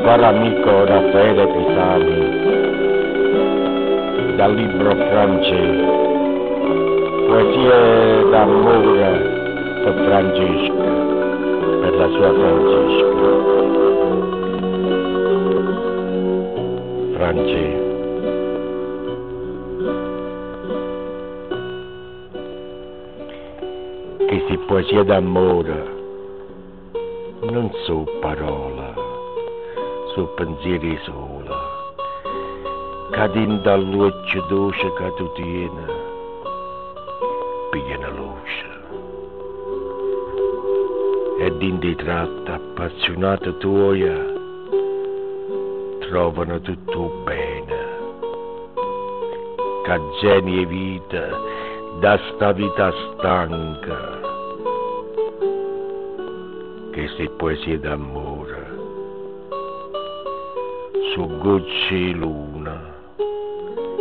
caro amico Raffaele Pisani, dal libro Francesca, poesie d'amore per Francesca, per la sua Francesca. Francesca. Queste poesie d'amore non sono parole, sono pensieri soli, che dentro la luce dolce che tu tieni, pigliano luce. E dentro i tratti appassionati tuoi, trovano tutto bene, che geni e vita da sta vita stanca. Queste poesie d'amore su gocce di luna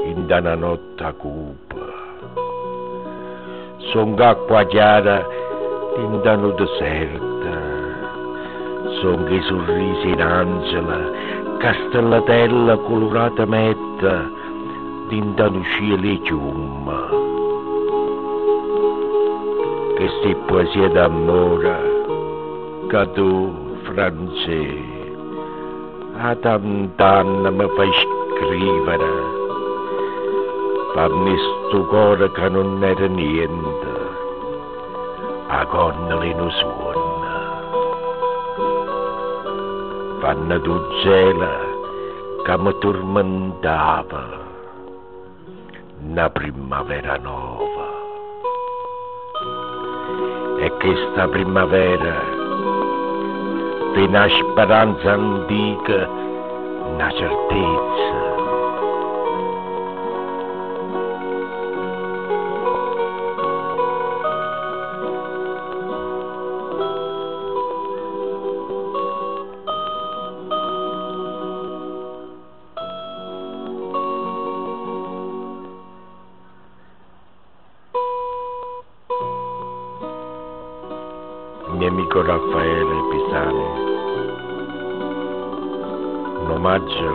in una notte cupa, son acqua chiara in una deserta, son che sorrisi in angela, castellatella colorata metta in un cielo di ciumma. Queste poesie d'amore che tu, Francesca, a tant'anni mi fai scrivere, fammi sto cuore che non era niente, a gonnole non suona, fanno tu gela che mi tormentava, una primavera nuova, e questa primavera una speranza antica, una certezza. Mio amico Raffaele Pisani, un omaggio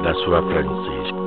da sua Francesca.